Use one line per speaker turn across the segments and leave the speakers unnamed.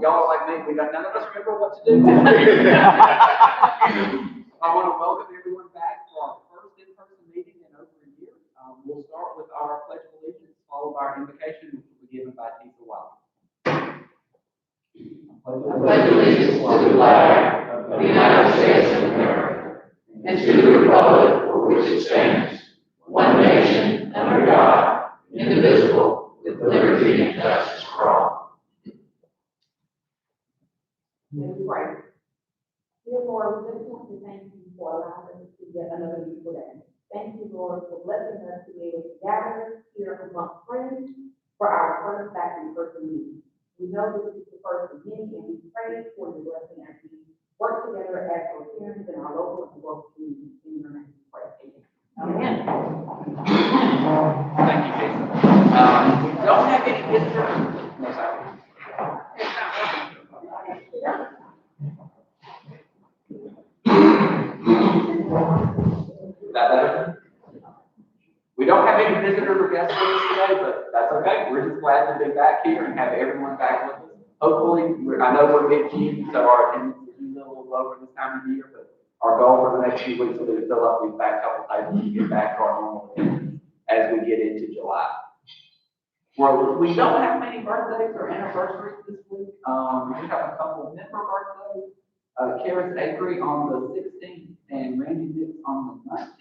Y'all like me, we got none of us remember what to do. I want to welcome everyone back to our first in-person meeting in over a year. We'll start with our Pledge of Allegiance, followed by our invocation, which will be given by Tisa Wild.
I pledge allegiance to the flag of the United States of America and to the republic for which it stands, one nation, under God, indivisible, with liberty and justice for all.
Let's pray. Dear Lord, we just want to thank you for allowing us to get another beautiful day. Thank you, Lord, for blessing us to be able to gather here among friends for our first back in person meeting. We know this is the first of many, and we pray for your blessing as we work together as Rotarians in our local and world community. In your name, we pray. Amen.
Thank you, Jason. We don't have any visitors. No, sorry. Is that better? We don't have any visitors or guests with us today, but that's okay. We're just glad to be back here and have everyone back with us. Hopefully, I know we're mid-June, so our attendance is usually a little lower this time of year, but our goal for the next few weeks will be to fill up these back couple tables and get back to our normal attendance as we get into July. Well, we don't have many birthdays or anniversaries this week. We do have a couple of member birthdays. Karis Avery on the 16th and Randy Nix on the 19th.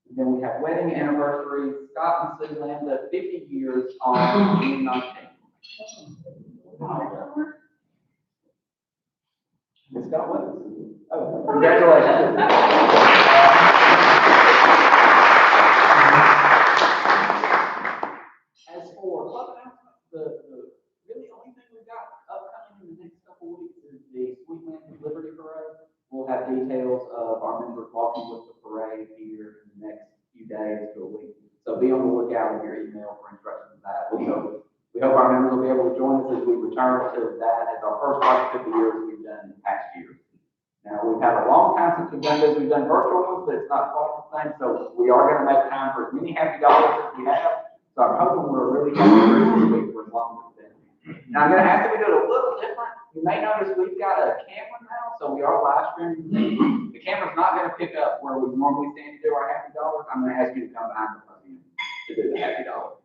And then we have wedding anniversary, Scott and Sue Lambda, 50 years on June 19th. Miss Scott with us. Oh, congratulations. As for club announcements, the really only thing we've got upcoming in the next couple of weeks is the Sweetland Liberty Parade. We'll have details of our members walking with the parade here in the next few days to a week. So be on the lookout in your email for instructions of that. We hope our members will be able to join us as we return to that as our first project of the year as we've done in past years. Now, we've had a long time since we've done this. We've done virtual ones, but it's not quite the same. So we are going to make time for as many happy dollars as we have. So I'm hoping we're really happy this week for as long as it's been. Now, I'm going to ask that we do it a little different. You may notice we've got a camera now, so we are live streaming. The camera's not going to pick up where we normally stand to do our happy dollars. I'm going to ask you to come behind the podium to do the happy dollar.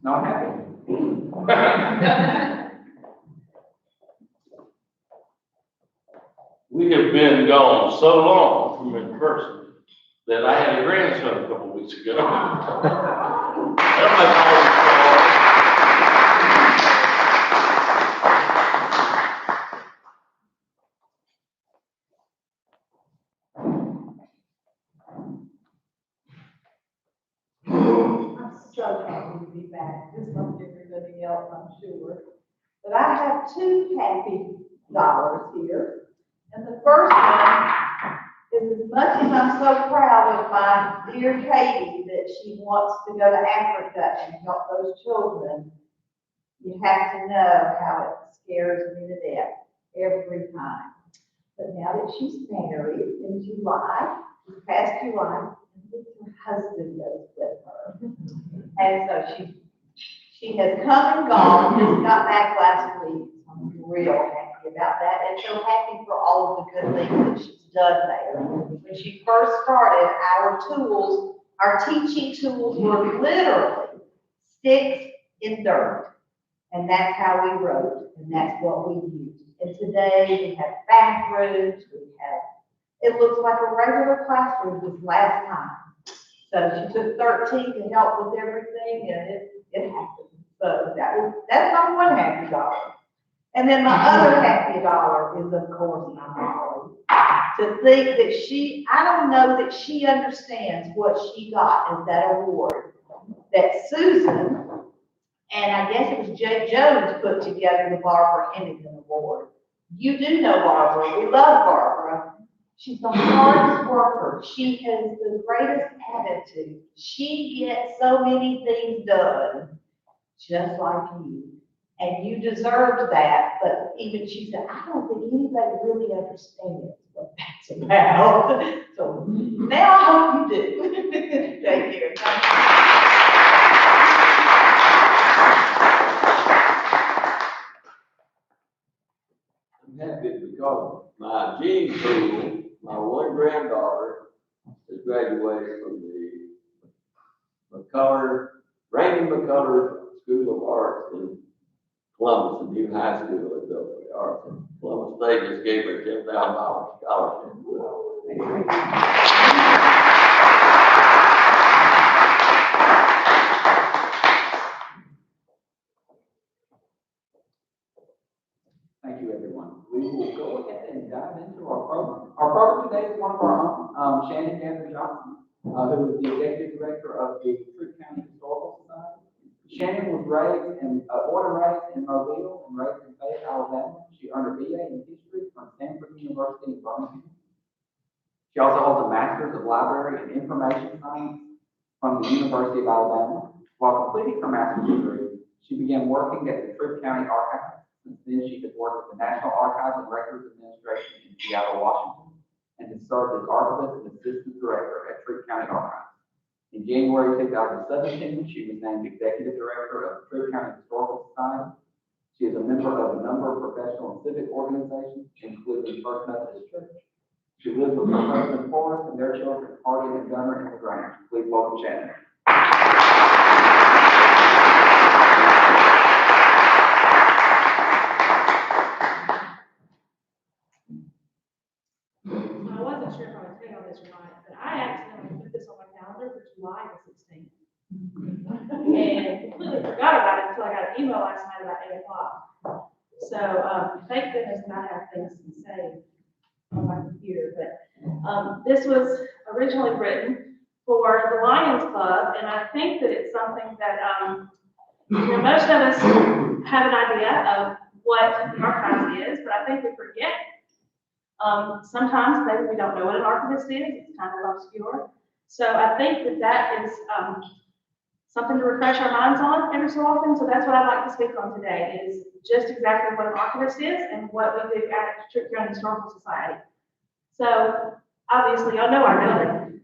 Not happy?
We have been gone so long from in person that I had a grandson a couple weeks ago.
I'm so happy to be back, just like everybody else, I'm sure. But I have two happy dollars here.
And the first one is, as much as I'm so proud of my dear Katie that she wants to go to Africa and help those children, you have to know how it scares me to death every time. But now that she's married in July, this past July, her husband goes with her. And so she has come and gone, just got back last week. I'm real happy about that, and so happy for all of the good things that she's done there. When she first started, our tools, our teaching tools were literally sticks in dirt. And that's how we wrote, and that's what we used. And today we have bathrooms, it looks like a regular classroom this last time. So she took 13 to help with everything, and it happened. So that's my one happy dollar. And then my other happy dollar is, of course, my Molly. To think that I don't know that she understands what she got as that award that Susan, and I guess it was Jay Jones, put together the Barbara Hennigan Award. You do know Barbara. We love Barbara. She's the hardest worker. She has the greatest attitude. She gets so many things done, just like you. And you deserved that, but even she said, I don't think anybody really understands what that's about. So now I hope you do. Thank you.
I'm happy because my gene pool, my one granddaughter, has graduated from the Raymond McCullers School of Arts in Columbus, the new high school is built for the arts. And Columbus State just gave her $10,000 scholarship.
Thank you, everyone. We will go ahead and dive into our program. Our program today is one of our own, Shannon Gander Johnson, who is the Executive Director of the Troup County Historical Society. Shannon was born and raised in Mobile and raised in Fayette, Alabama. She earned a BA in History from Stanford University in Birmingham. She also holds a Master's of Library and Information Science from the University of Alabama. While completing her master's degree, she began working at the Troup County Archives. Since then, she has worked at the National Archives and Records Administration in Seattle, Washington, and has served as archivist and assistant director at Troup County Archives. In January 2017, she was named Executive Director of the Troup County Historical Society. She is a member of a number of professional and civic organizations, including First Methodist Church. She lives with her husband Forrest and their children, Hardy and Gunner, in the Grange. Please welcome Shannon.
I wasn't sure if I would tell you this right, but I accidentally put this on my calendar for July the 16th. And completely forgot about it until I got an email last night about 8 o'clock. So thank goodness that I have things saved on my computer. But this was originally written for the Lions Club, and I think that it's something that most of us have an idea of what the archives is, but I think we forget. Sometimes maybe we don't know what an archivist is. It's kind of obscure. So I think that is something to refresh our minds on every so often. So that's what I'd like to speak on today, is just exactly what an archivist is and what we do at the Troup County Historical Society. So obviously, y'all know our building.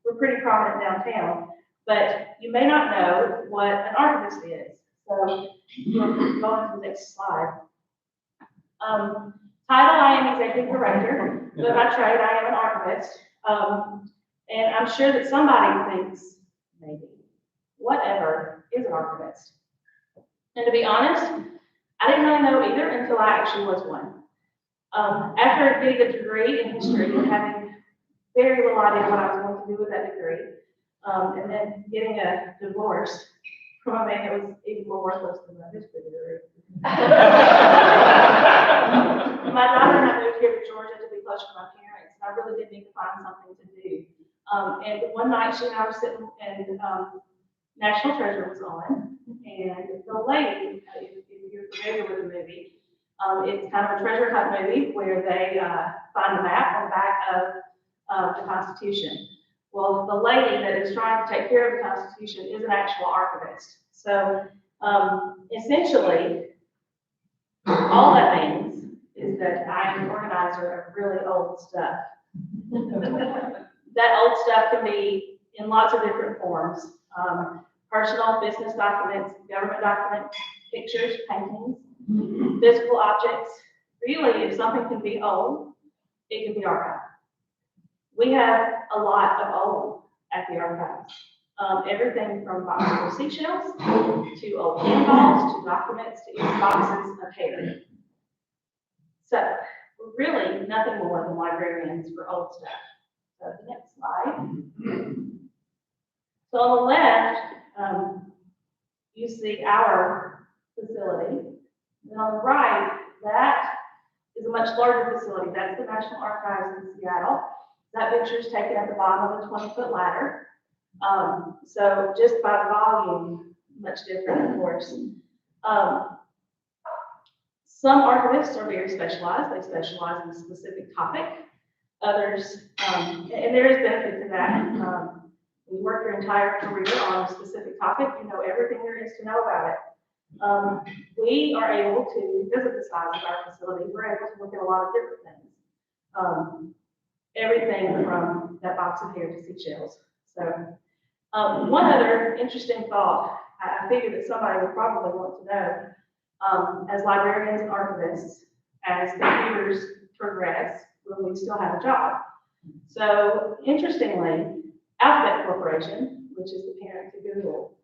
We're pretty prominent downtown, but you may not know what an archivist is. So we'll go on to the next slide. Title, I am Executive Director, but by trade, I am an archivist. And I'm sure that somebody thinks, maybe, whatever is an archivist? And to be honest, I didn't really know either until I actually was one. After getting a degree in history and having very little idea what I was going to do with that degree, and then getting a divorce from a man that was even more worthless than my history degree. My daughter and I moved here to Georgia to be close to my parents, and I really did need to find something to do. And one night she and I were sitting, and National Treasure was on, and the lady, if you're familiar with the movie, It's kind of a treasure hunt movie where they find the map on the back of the Constitution. Well, the lady that is trying to take care of the Constitution is an actual archivist. So essentially, all that means is that I am an organizer of really old stuff. That old stuff can be in lots of different forms. Personal, business documents, government documents, pictures, paintings, physical objects. Really, if something can be old, it can be archived. We have a lot of old at the archives. Everything from boxes of seashells, to old handballs, to documents, to even boxes of hair. So, we're really nothing more than librarians for old stuff. So, the next slide. So, on the left, you see our facility. And on the right, that is a much larger facility. That's the National Archives in Seattle. That picture is taken at the bottom of a 20-foot ladder. So just by volume, much different, of course. Some archivists are very specialized. They specialize in a specific topic. Others, and there is benefit to that. When you work your entire career on a specific topic, you know everything there is to know about it. We are able to, because of the size of our facility, we're able to look at a lot of different things. Everything from that box of hair to seashells. So, one other interesting thought, I figured that somebody would probably want to know, as librarians and archivists, as computers progress, will we still have a job? So, interestingly, Alphabet Corporation, which is the parent to Google,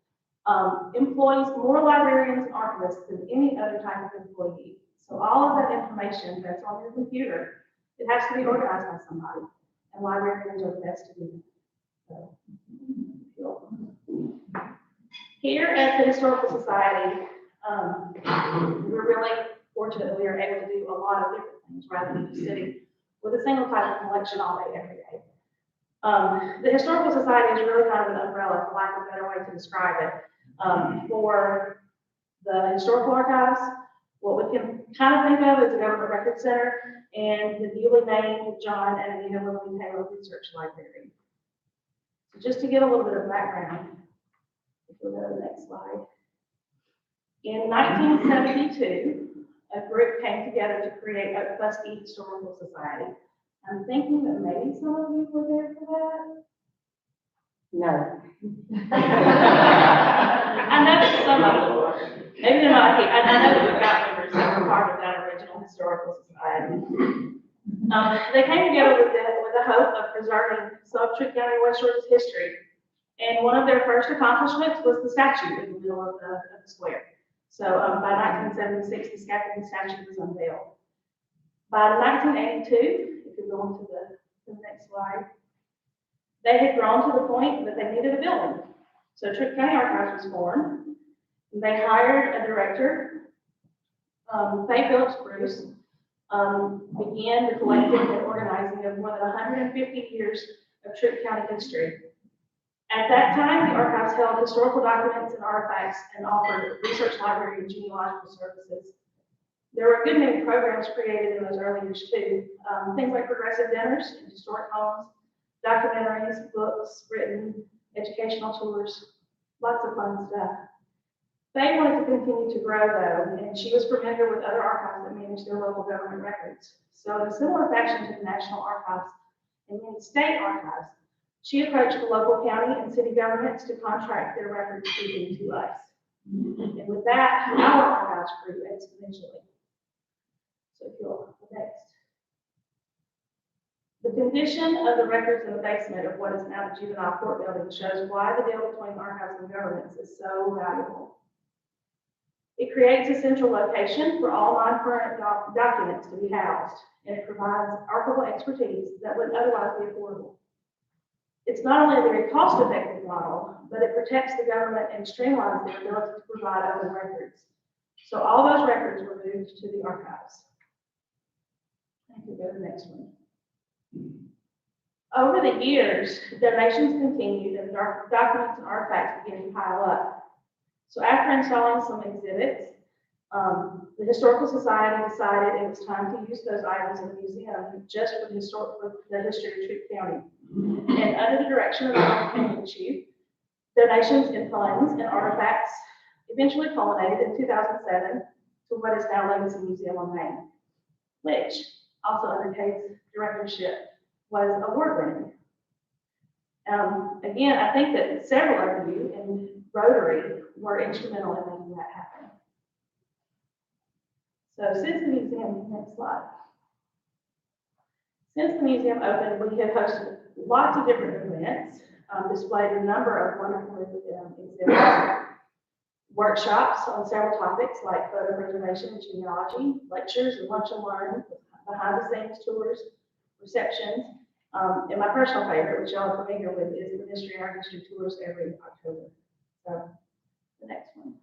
employs more librarians and archivists than any other type of employee. So all of that information that's on your computer, it has to be organized by somebody, and librarians are the best to do that. So, here at the Historical Society, we're really fortunate that we are able to do a lot of different things rather than just sitting with a single type of collection all day, every day. The Historical Society is really kind of an umbrella, for lack of a better way to describe it. For the Historical Archives, what we can kind of think of as a government record center, and the newly named John and Anita William Taylor Research Library. So just to give a little bit of background, if we go to the next slide. In 1972, a group came together to create Oak Muskie Historical Society. I'm thinking that maybe some of you were there for that.
No.
I know that some of them were. Maybe they're not here. I know that we've got members that were part of that original historical society. They came together with the hope of preserving some of Truth County, West Georgia's history. And one of their first accomplishments was the statue in the middle of the square. So by 1976, the statue was unveiled. By 1982, if you go on to the next slide, they had grown to the point that they needed a building. So Truth County Archives was formed. They hired a director, Faye Phillips Bruce, began the collecting and organizing of more than 150 years of Truth County history. At that time, the archives held historical documents and artifacts and offered research library and genealogical services. There were a good many programs created in those early years too, things like progressive dinners in historic homes, documentaries, books written, educational tours, lots of fun stuff. They wanted to continue to grow though, and she was familiar with other archives that managed their local government records. So in a similar fashion to the National Archives and many state archives, she approached the local county and city governments to contract their records keeping to us. And with that, our archives grew exponentially. So if you'll go next. The condition of the records in the basement of what is now the juvenile court building shows why the deal between archives and governments is so valuable. It creates a central location for all non-current documents to be housed, and it provides archival expertise that would otherwise be affordable. It's not only a very cost-effective model, but it protects the government and streamlines their ability to provide open records. So all those records were moved to the archives. I can go to the next one. Over the years, donations continued and documents and artifacts began to pile up. So after installing some exhibits, The Historical Society decided it was time to use those items in the museum just for the history of Troup County. And under the direction of our county chief, donations in funds and artifacts eventually culminated in 2007 to what is now Legacy Museum on Main, which also under Kate's directorship was award-winning. Again, I think that several of you in Rotary were instrumental in making that happen. So since the museum, next slide. Since the museum opened, we have hosted lots of different events, displayed a number of wonderful exhibits, workshops on several topics like photo preservation and genealogy, lectures and lunch and learn, behind the scenes tours, receptions, and my personal favorite, which y'all are familiar with, is the Mystery Art History tours every October. So the next one.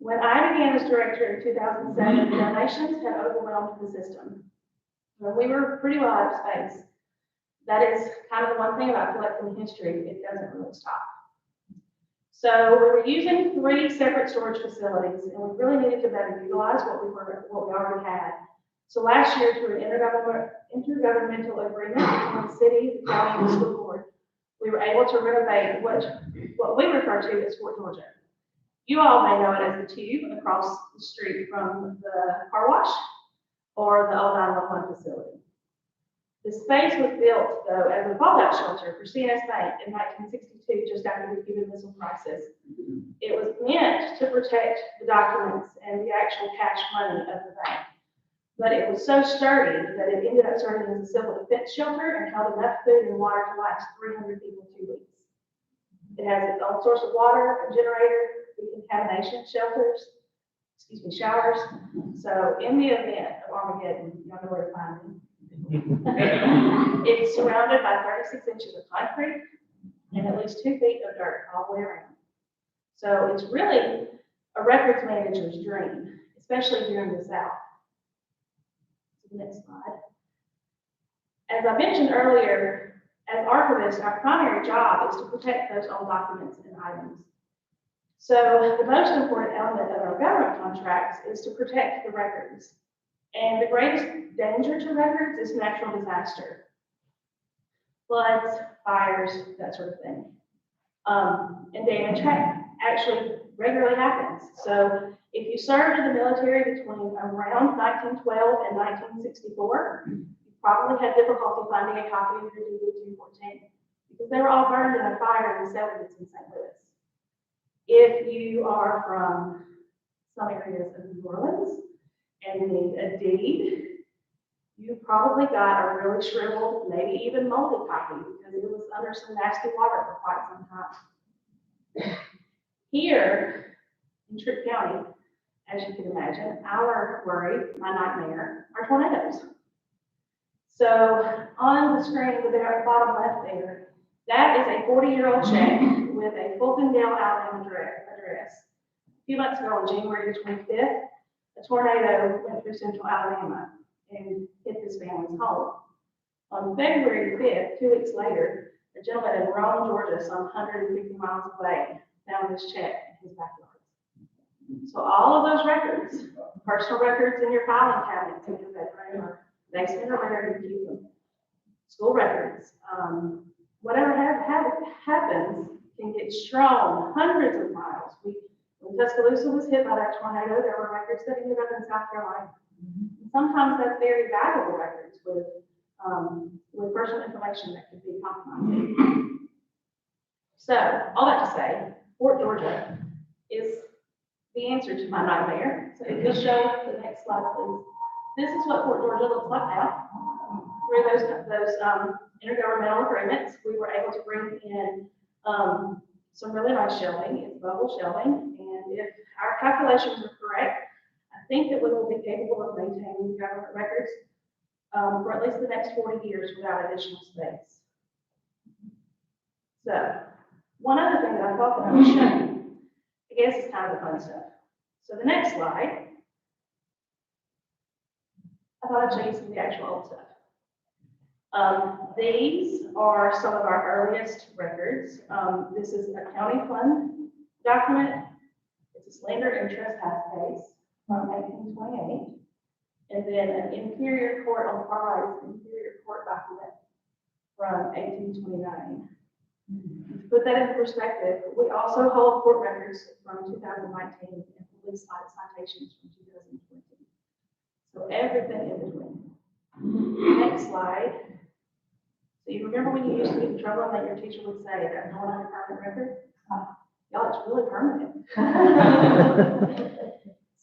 When I began as director in 2007, donations had overwhelmed the system. When we were pretty well out of space. That is kind of the one thing about collecting history, it doesn't really stop. So we were using 3 separate storage facilities, and we really needed to better utilize what we already had. So last year, through an intergovernmental agreement between the city, the county, and the school board, we were able to renovate what we refer to as Fort Georgia. You all may know it as the Tube across the street from the car wash or the old 911 facility. The space was built, though, as a fallout shelter for CNS Bank in 1962, just after the Cuban Missile Crisis. It was meant to protect the documents and the actual cash money of the bank. But it was so sturdy that it ended up serving as a civil defense shelter and held enough food and water to last 300 people 2 weeks. It has its own source of water, a generator, decontamination showers. So in the event of Armageddon, you know where to find me. It's surrounded by 36 inches of concrete and at least 2 feet of dirt all the way around. So it's really a records manager's dream, especially here in the South. Next slide. As I mentioned earlier, as archivists, our primary job is to protect those old documents and items. So the most important element of our government contracts is to protect the records. And the greatest danger to records is natural disaster. Floods, fires, that sort of thing. And damage actually regularly happens. So if you served in the military between around 1912 and 1964, you probably had difficulty finding a copy of your DD-214 because they were all burned in a fire in the 70s in St. Louis. If you are from some areas of New Orleans and need a deed, you probably got a really shriveled, maybe even moldy copy because it was under some nasty water for quite some time. Here in Troup County, as you can imagine, our worry, my nightmare, are tornadoes. So on the screen, the bottom left there, that is a 40-year-old check with a Fultondale, Alabama address. A few months ago, on January the 25th, a tornado went through central Alabama and hit this family's home. On February 5th, 2 weeks later, a gentleman in Rome, Georgia, some 150 miles away, found this check in his backyard. So all of those records, personal records in your filing cabinets in your bedroom or basement or wherever you keep them, school records, whatever happens can get strewn hundreds of miles. When Tuscaloosa was hit by that tornado, there were records that ended up in South Carolina. Sometimes that's very valuable records with personal information that could be compromised. So, all that to say, Fort Georgia is the answer to my nightmare. So if you'll show the next slide, please. This is what Fort Georgia looks like now. Through those intergovernmental agreements, we were able to bring in some really nice shelving. It's bubble shelving, and if our calculations are correct, I think that we will be capable of maintaining government records for at least the next 40 years without additional space. So, one other thing that I thought that I would show you, I guess it's kind of the fun stuff. So the next slide, I thought I'd show you some of the actual old stuff. These are some of our earliest records. This is a county fund document. It's a slander and trespass case from 1828. And then an inferior court on the far right is an inferior court document from 1829. To put that into perspective, we also hold court records from 2019 and police citations from 2020. So everything in between. Next slide. So you remember when you used to get in trouble and that your teacher would say, that's not on your permanent record? Y'all, it's really permanent.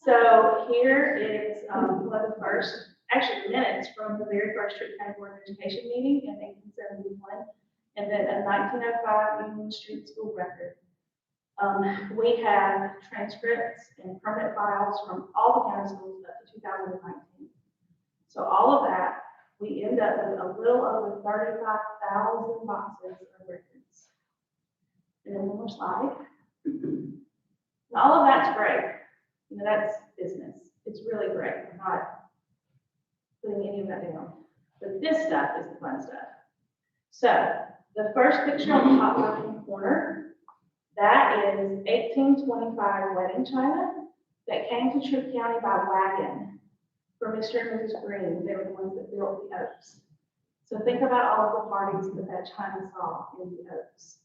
So here is one of the first, actually minutes from the very first Trip County Board of Education meeting in 1871, and then a 1905 Union Street School record. We have transcripts and permanent files from all the county schools up to 2019. So all of that, we end up with a little over 35,000 boxes of records. And then one more slide. And all of that's great. You know, that's business. It's really great. I'm not putting any of that down. But this stuff is the fun stuff. So the first picture on the top left-hand corner, that is 1825 wedding china that came to Troup County by wagon for Mr. and Mrs. Green. They were the ones that built the Oaks. So think about all of the parties that china saw in the Oaks.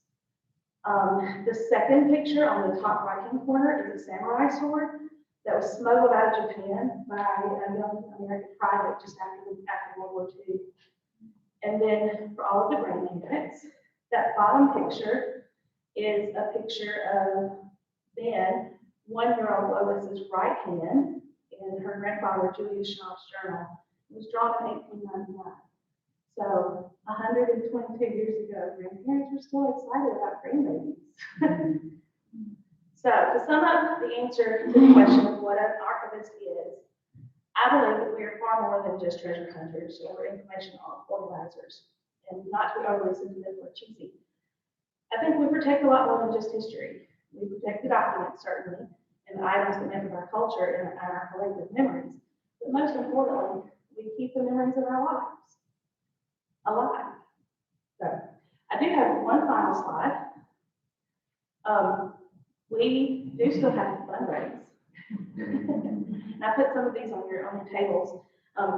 The second picture on the top right-hand corner is a samurai sword that was smuggled out of Japan by a young American private just after World War II. And then for all of the grandparents, that bottom picture is a picture of then 1-year-old Lois's right hand in her grandfather Julius Shaw's journal. It was drawn in 1899. So 122 years ago, grandparents were still excited about grandbabies. So to sum up the answer to the question of what an archivist is, I believe that we are far more than just treasure hunters or information organizers, and not to be overly sentimental or cheesy. I think we protect a lot more than just history. We protect the documents, certainly, and the items that make up our culture and our collective memories. But most importantly, we keep the memories of our lives alive. So I do have one final slide. We do still have to fundraise. And I put some of these on your tables.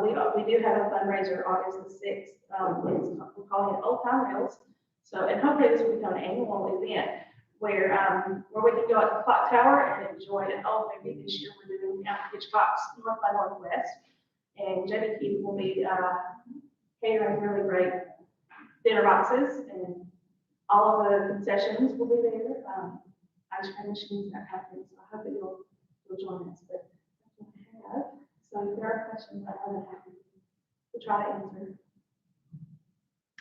We do have a fundraiser August the 6th. We're calling it Old Time Reels. So, and hopefully this will become an annual event where we can go out to the clock tower and enjoy an old movie. This year we're doing Hitchcock's North by Northwest. And Jody Keith will be catering really great dinner boxes, and all of the concessions will be there. Ice cream machines, that kind of thing. So I hope that you'll join us. But that's what I have. So if there are questions, I'm happy to try to answer.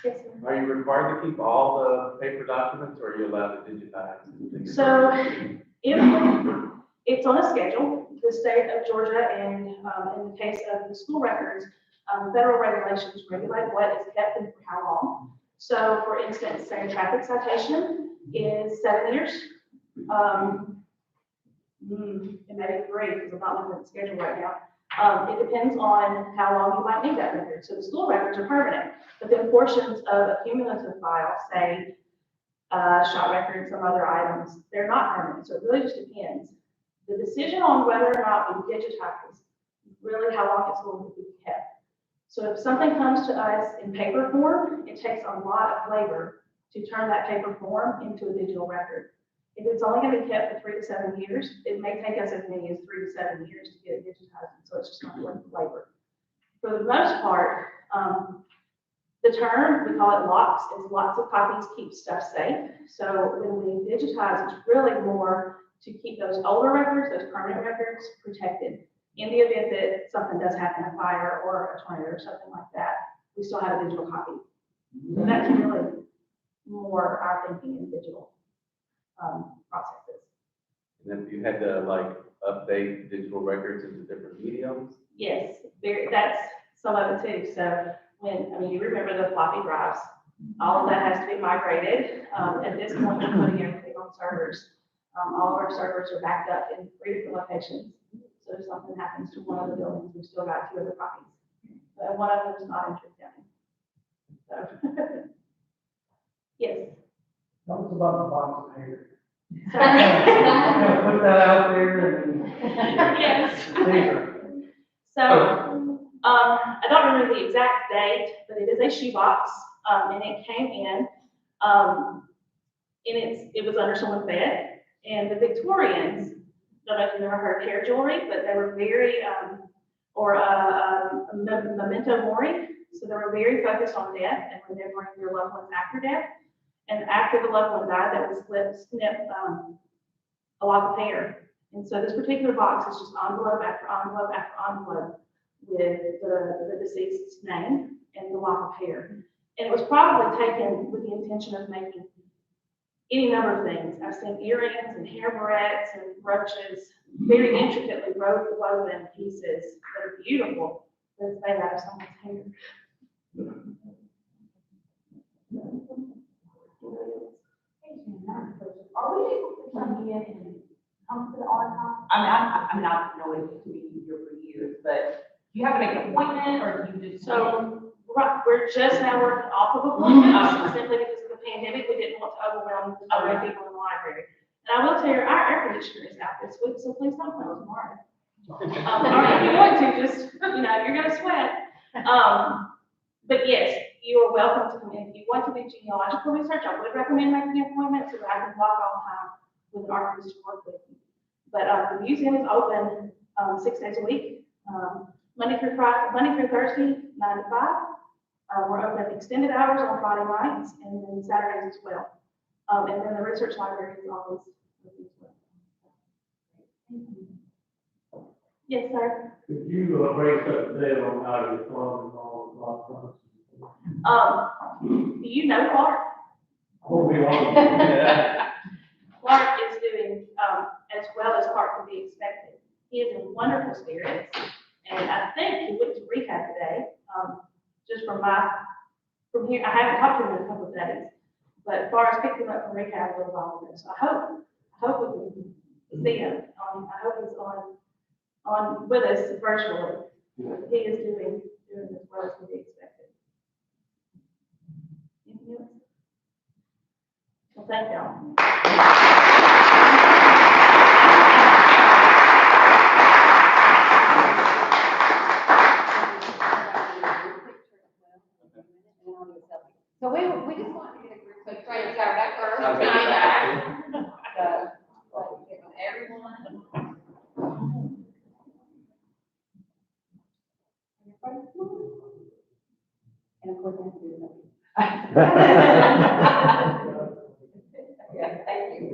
Yes, sir.
Are you required to keep all the paper documents, or are you allowed to digitize?
So it's on a schedule. The state of Georgia, and in the case of the school records, federal regulations regulate what is kept and for how long. So for instance, say a traffic citation is 7 years. It may be 3 because I'm not looking at the schedule right now. It depends on how long you might need that record. So the school records are permanent, but then portions of a cumulative file, say shot records, some other items, they're not permanent. So it really just depends. The decision on whether or not we digitize is really how long it's going to be kept. So if something comes to us in paper form, it takes a lot of labor to turn that paper form into a digital record. If it's only going to be kept for 3 to 7 years, it may take us as many as 3 to 7 years to get it digitized. So it's just not worth the labor. For the most part, the term, we call it locks, is lots of copies keep stuff safe. So when we digitize, it's really more to keep those older records, those permanent records, protected. In the event that something does happen, a fire or a tornado or something like that, we still have a digital copy. So that's really more our thinking in digital processes.
And then you had to like update digital records into different mediums?
Yes, that's some of it too. So you remember the floppy drives, all of that has to be migrated. At this point, we're putting everything on servers. All of our servers are backed up in 3 different locations. So if something happens to one of the buildings, we've still got 2 other copies. But one of them is not in Troup County. So, yes.
Tell us about the box of hair.
So,
Put that out there and.
yes.
There.
So, I don't remember the exact date, but it is a shoebox, and it came in, and it was under someone's bed, and the Victorians, don't know if you've ever heard of hair jewelry, but they were very, or memento mori, so they were very focused on death and remembering their loved ones after death. And after the loved one died, that was snip a lock of hair. And so this particular box is just envelope after envelope after envelope with the deceased's name and the lock of hair. And it was probably taken with the intention of making any number of things. I've seen earrings and hair barrettes and brooches, very intricately woven pieces that are beautiful, but it's made out of someone's hair.
Are we able to come in and come to the archive? I mean, I've known it to be here for years, but do you have to make an appointment or do you just?
So, we're just now working off of appointments, simply because of the pandemic, we didn't want to overwhelm other people in the library. And I will tell you, our air conditioner is out this week, so please don't come tomorrow. Or if you want to, just, you're gonna sweat. But yes, you are welcome to come in. If you want to do genealogical research, I would recommend making an appointment so that I can block off time with an archivist to work with you. But the museum is open 6 days a week, Monday through Thursday, 9 to 5. We're open extended hours on Friday nights and then Saturdays as well. And then the research library is always open as well. Yes, sir.
Could you break up the bit on how you respond to all
Do you know Clark? Clark is doing as well as Clark could be expected. He is in wonderful spirits, and I think he went to rehab today. Just from here, I haven't talked to him in a couple of days, but as far as picking him up from rehab, a little while ago. So I hope we can see him. I hope he's on with us virtually. He is doing as well as could be expected. Anything else? Well, thank y'all.
So we just want to get a group, so Trey, you got back first.
Okay.
Everyone. And of course, I have to do yeah, thank you.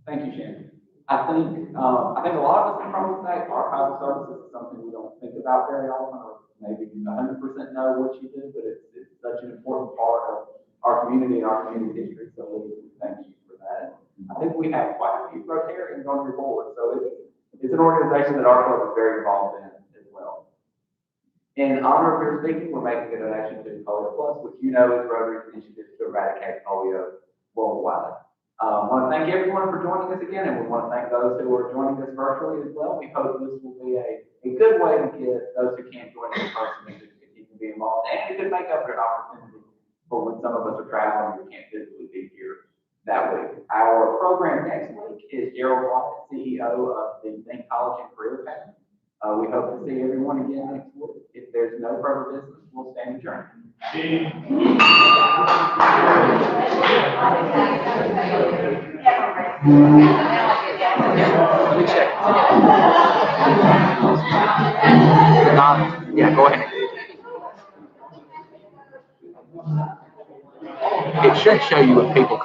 Thank you, Shannon. I think a lot of us can probably say archival services is something we don't think about very often, or maybe 100% know what you do, but it's such an important part of our community and our community history, so we thank you for that. I think we have quite a few Rotarians on your board, so it's an organization that our club is very involved in as well. In honor of your speaking, we're making a donation to Polio Plus, which is Rotary's initiative to eradicate polio worldwide. I want to thank everyone for joining us again, and we want to thank those who are joining us virtually as well. We hope this will be a good way to get those who can't join in person to continue to be involved, and it could make up an opportunity for when some of us are traveling and can't physically be here that week. Our program next week is Gerald Watt, CEO of the Think College and Career Academy. We hope to see everyone again next week. If there's no further business, we'll stand adjourned.
Let
me check. Yeah, go ahead. It should show you what people